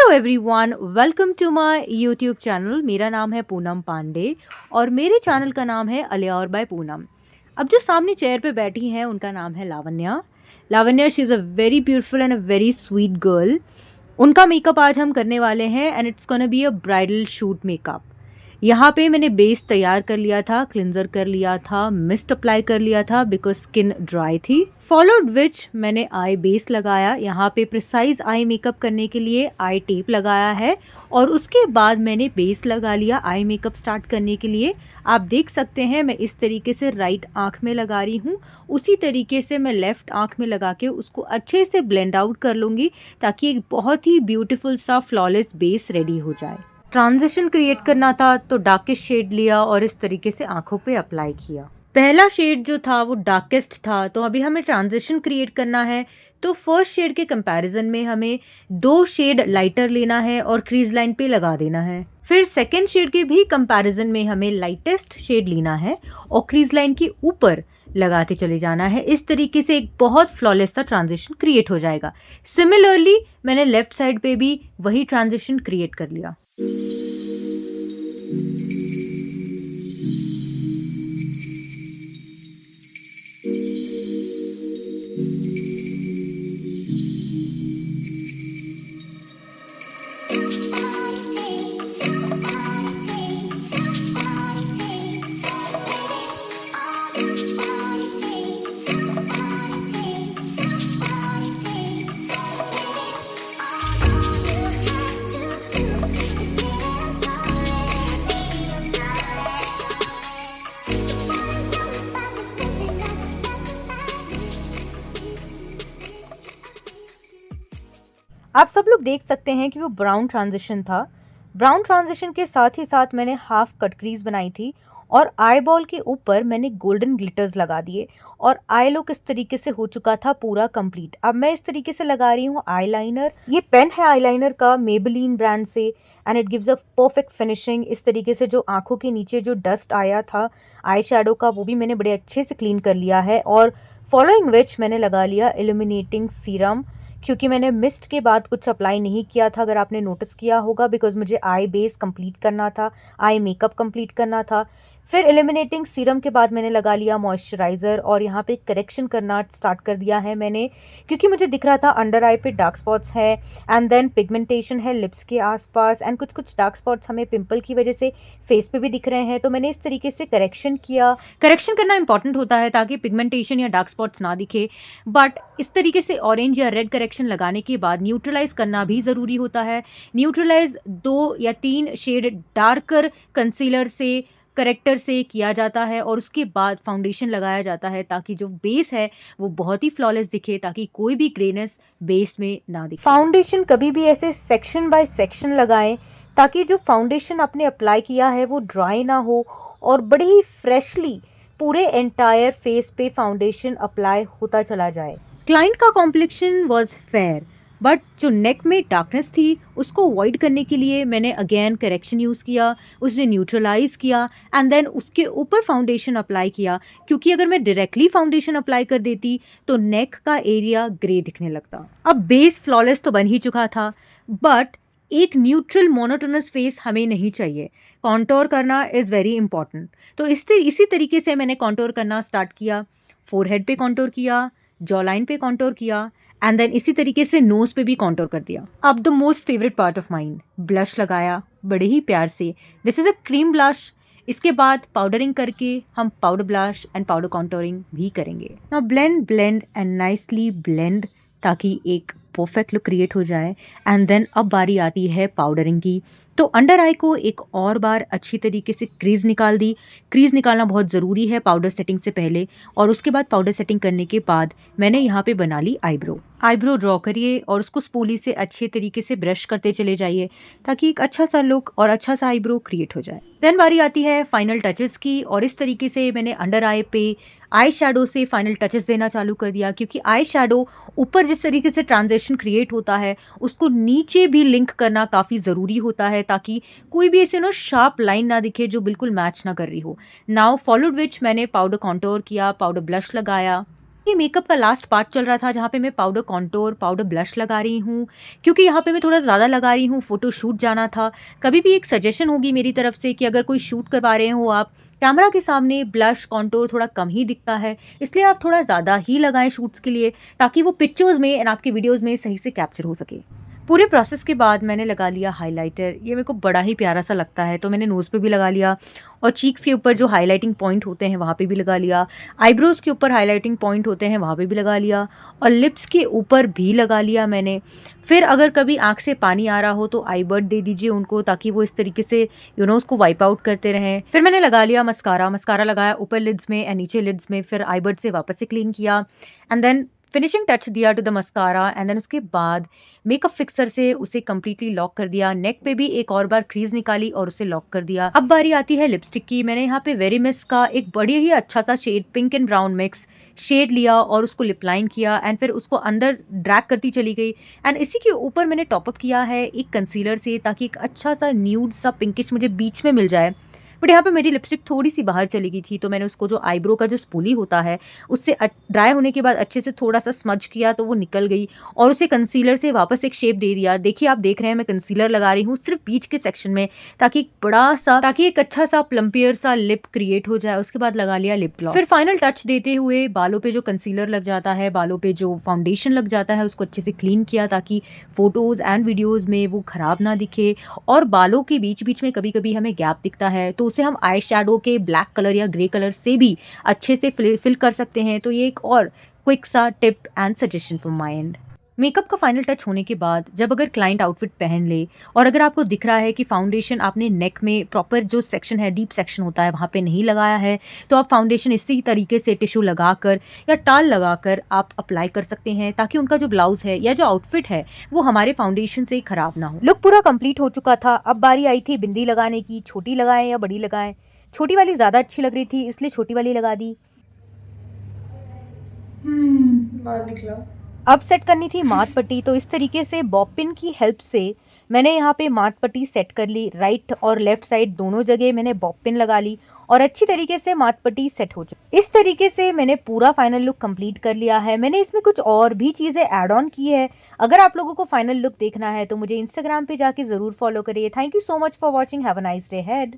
Hello everyone, welcome to my YouTube channel. मेरा नाम है पूनम पांडे और मेरे चैनल का नाम है अलियार बाय पूनम। अब जो सामने चेयर पे बैठी हैं उनका नाम है Lavanya. Lavanya, she is a very beautiful and a very sweet girl. उनका मेकअप आज हम करने वाले हैं and it's gonna be a bridal shoot makeup. यहाँ पे मैंने बेस तैयार कर लिया था, क्लिंजर कर लिया था, मिस्ट अप्लाई कर लिया था बिकॉज स्किन ड्राई थी। फॉलोड विच मैंने आई बेस लगाया। यहाँ पे प्रिसाइज आई मेकअप करने के लिए आई टेप लगाया है और उसके बाद मैंने बेस लगा लिया आई मेकअप स्टार्ट करने के लिए। आप देख सकते हैं मैं इस तरीके से राइट आँख में लगा रही हूँ, उसी तरीके से मैं लेफ्ट आँख में लगा के उसको अच्छे से ब्लेंड आउट कर लूँगी ताकि एक बहुत ही ब्यूटीफुल सा फ्लॉलेस बेस रेडी हो जाए। ट्रांजिशन क्रिएट करना था तो डार्केस्ट शेड लिया और इस तरीके से आंखों पे अप्लाई किया। पहला शेड जो था वो डार्केस्ट था, तो अभी हमें ट्रांजिशन क्रिएट करना है। तो फर्स्ट शेड के कंपैरिजन में हमें 2 शेड लाइटर लेना है और क्रीज लाइन पे लगा देना है। फिर सेकेंड शेड के भी कंपैरिजन में हमें लाइटेस्ट शेड लेना है और क्रीज लाइन के ऊपर लगाते चले जाना है। इस तरीके से एक बहुत फ्लॉलेस सा ट्रांजिशन क्रिएट हो जाएगा। सिमिलरली मैंने लेफ्ट साइड पे भी वही ट्रांजिशन क्रिएट कर लिया। आप सब लोग देख सकते हैं कि वो ब्राउन ट्रांजिशन था। ब्राउन ट्रांजिशन के साथ ही साथ मैंने हाफ कट क्रीज बनाई थी और आई बॉल के ऊपर मैंने गोल्डन ग्लिटर्स लगा दिए और आई लुक इस तरीके से हो चुका था पूरा कंप्लीट। अब मैं इस तरीके से लगा रही हूँ आईलाइनर। ये पेन है आईलाइनर का, मेबेलिन ब्रांड से, and it gives a perfect finishing. इस तरीके से जो आंखों के नीचे जो डस्ट आया था आई शेडो का, वो भी मैंने बड़े अच्छे से क्लीन कर लिया है। और फॉलोइंग विच मैंने लगा लिया इल्यूमिनेटिंग सीरम, क्योंकि मैंने मिस्ट के बाद कुछ अप्लाई नहीं किया था, अगर आपने नोटिस किया होगा, बिकॉज मुझे आई बेस कंप्लीट करना था, आई मेकअप कंप्लीट करना था। फिर एलिमिनेटिंग सीरम के बाद मैंने लगा लिया मॉइस्चराइज़र और यहाँ पे करेक्शन करना स्टार्ट कर दिया है मैंने, क्योंकि मुझे दिख रहा था अंडर आई पे डार्क स्पॉट्स है एंड देन पिगमेंटेशन है लिप्स के आसपास एंड कुछ कुछ डार्क स्पॉट्स हमें पिंपल की वजह से फेस पे भी दिख रहे हैं। तो मैंने इस तरीके से करेक्शन किया। करेक्शन करना इंपॉर्टेंट होता है ताकि पिगमेंटेशन या डार्क स्पॉट्स ना दिखे, बट इस तरीके से ऑरेंज या रेड करेक्शन लगाने के बाद न्यूट्रलाइज करना भी ज़रूरी होता है। न्यूट्रलाइज 2 या 3 शेड डार्कर कंसीलर से, करेक्टर से किया जाता है और उसके बाद फाउंडेशन लगाया जाता है ताकि जो बेस है वो बहुत ही फ्लॉलेस दिखे, ताकि कोई भी ग्रेनेस बेस में ना दिखे। फाउंडेशन कभी भी ऐसे सेक्शन बाय सेक्शन लगाएं ताकि जो फाउंडेशन आपने अप्लाई किया है वो ड्राई ना हो और बड़े ही फ्रेशली पूरे एंटायर फेस पे फाउंडेशन अप्लाई होता चला जाए। क्लाइंट का कॉम्प्लेक्शन वॉज फेयर, बट जो नेक में डार्कनेस थी उसको अवॉइड करने के लिए मैंने अगेन करेक्शन यूज़ किया, उसे न्यूट्रलाइज किया एंड देन उसके ऊपर फाउंडेशन अप्लाई किया, क्योंकि अगर मैं डायरेक्टली फाउंडेशन अप्लाई कर देती तो नेक का एरिया ग्रे दिखने लगता। अब बेस फ्लॉलेस तो बन ही चुका था, बट एक न्यूट्रल मोनोटोनस फेस हमें नहीं चाहिए। कॉन्टोर करना इज़ वेरी इंपॉर्टेंट। तो इसी तरीके से मैंने कॉन्टोर करना स्टार्ट किया। फोरहेड पे कॉन्टोर किया, जॉ लाइन पे कॉन्टोर किया एंड देन इसी तरीके से नोज पे भी कॉन्टोर कर दिया। अब the most favourite part of mind, blush लगाया बड़े ही प्यार से। This is a cream blush. इसके बाद पाउडरिंग करके हम powder blush and powder contouring भी करेंगे। Now blend blend and nicely blend ताकि एक परफेक्ट लुक क्रिएट हो जाए। एंड देन अब बारी आती है पाउडरिंग की। तो अंडर आई को एक और बार अच्छी तरीके से क्रीज निकाल दी। क्रीज निकालना बहुत ज़रूरी है पाउडर सेटिंग से पहले, और उसके बाद पाउडर सेटिंग करने के बाद मैंने यहाँ पे बना ली आईब्रो। आईब्रो ड्रॉ करिए और उसको स्पूली से अच्छे तरीके से ब्रश करते चले जाइए ताकि एक अच्छा सा लुक और अच्छा सा आईब्रो क्रिएट हो जाए। देन बारी आती है फाइनल टचेस की, और इस तरीके से मैंने अंडर आई पे आई शेडो से फाइनल टचेस देना चालू कर दिया, क्योंकि आई शेडो ऊपर जिस तरीके से ट्रांजिशन क्रिएट होता है उसको नीचे भी लिंक करना काफ़ी ज़रूरी होता है ताकि कोई भी ऐसे शार्प लाइन ना दिखे जो बिल्कुल मैच ना कर रही हो। नाउ फॉलोड विच मैंने पाउडर कॉन्टोर किया, पाउडर ब्लश लगाया ये मेकअप का लास्ट पार्ट चल रहा था जहाँ पे मैं पाउडर कॉन्टोर, पाउडर ब्लश लगा रही हूँ, क्योंकि यहाँ पे मैं थोड़ा ज़्यादा लगा रही हूँ, फ़ोटो शूट जाना था। कभी भी एक सजेशन होगी मेरी तरफ से कि अगर कोई शूट करवा रहे हो आप, कैमरा के सामने ब्लश, कॉन्टोर थोड़ा कम ही दिखता है, इसलिए आप थोड़ा ज़्यादा ही लगाएँ शूट्स के लिए, ताकि वो पिक्चर्स में एंड आपकी वीडियोज़ में सही से कैप्चर हो सके। पूरे प्रोसेस के बाद मैंने लगा लिया हाइलाइटर। ये मेरे को बड़ा ही प्यारा सा लगता है, तो मैंने नोज़ पे भी लगा लिया और चीक्स के ऊपर जो हाइलाइटिंग पॉइंट होते हैं वहाँ पे भी लगा लिया। आईब्रोज़ के ऊपर हाइलाइटिंग पॉइंट होते हैं वहाँ पे भी लगा लिया और लिप्स के ऊपर भी लगा लिया मैंने। फिर अगर कभी आँख से पानी आ रहा हो तो आई बड दे दीजिए उनको, ताकि वो इस तरीके से उसको वाइप आउट करते रहें। फिर मैंने लगा लिया मस्कारा लगाया ऊपर लिड्स में एंड नीचे लिड्स में, फिर आई बड से वापस से क्लीन किया एंड देन फिनिशिंग टच दिया to the mascara and then उसके बाद मेकअप फिक्सर से उसे कम्प्लीटली लॉक कर दिया। नेक पे भी एक और बार क्रीज निकाली और उसे लॉक कर दिया। अब बारी आती है लिपस्टिक की। मैंने यहाँ पे वेरी मिस का एक बड़ी ही अच्छा सा shade, pink and brown mix shade लिया और उसको लिप लाइन किया एंड फिर उसको अंदर ड्रैग करती चली गई एंड इसी के ऊपर मैंने टॉपअप किया है एक कंसीलर से, ताकि एक अच्छा सा न्यूड सा पिंकिश मुझे बीच में मिल जाए। बट यहाँ पे मेरी लिपस्टिक थोड़ी सी बाहर चली गई थी, तो मैंने उसको जो आईब्रो का जो स्पूली होता है उससे ड्राई होने के बाद अच्छे से थोड़ा सा स्मज किया तो वो निकल गई और उसे कंसीलर से वापस एक शेप दे दिया। देखिए आप देख रहे हैं मैं कंसीलर लगा रही हूँ सिर्फ बीच के सेक्शन में, ताकि एक अच्छा सा प्लम्पियर सा लिप क्रिएट हो जाए। उसके बाद लगा लिया लिप ग्लॉस। फिर फाइनल टच देते हुए बालों पे जो कंसीलर लग जाता है, बालों पे जो फाउंडेशन लग जाता है, उसको अच्छे से क्लीन किया ताकि फोटोज एंड वीडियोज में वो खराब ना दिखे। और बालों के बीच बीच में कभी कभी हमें गैप दिखता है तो उसे हम आई शैडो के ब्लैक कलर या ग्रे कलर से भी अच्छे से फिल कर सकते हैं। तो ये एक और क्विक सा tip and suggestion from my and. Makeup का फाइनल टच होने के बाद जब अगर क्लाइंट आउटफिट पहन ले और अगर आपको दिख रहा है कि फाउंडेशन आपने नेक में प्रॉपर जो सेक्शन है, डीप सेक्शन होता है, वहाँ पे नहीं लगाया है, तो आप फाउंडेशन इसी तरीके से टिश्यू लगाकर या टाल लगाकर आप अप्लाई कर सकते हैं, ताकि उनका जो ब्लाउज है या जो आउटफिट है वो हमारे फाउंडेशन से खराब ना हो। लुक पूरा कंप्लीट हो चुका था। अब बारी आई थी बिंदी लगाने की। छोटी लगाएं या बड़ी लगाएं? छोटी वाली ज़्यादा अच्छी लग रही थी, इसलिए छोटी वाली लगा दी। बाल निकला। अब सेट करनी थी माथ पट्टी, तो इस तरीके से बॉब पिन की हेल्प से मैंने यहाँ पे माथ पट्टी सेट कर ली। राइट और लेफ्ट साइड दोनों जगह मैंने बॉब पिन लगा ली और अच्छी तरीके से माथ पट्टी सेट हो चुकी। इस तरीके से मैंने पूरा फाइनल लुक कंप्लीट कर लिया है। मैंने इसमें कुछ और भी चीज़ें ऐड ऑन की है। अगर आप लोगों को फाइनल लुक देखना है तो मुझे इंस्टाग्राम पे जाके ज़रूर फॉलो करिए। Thank you so much for watching. Have a nice day head.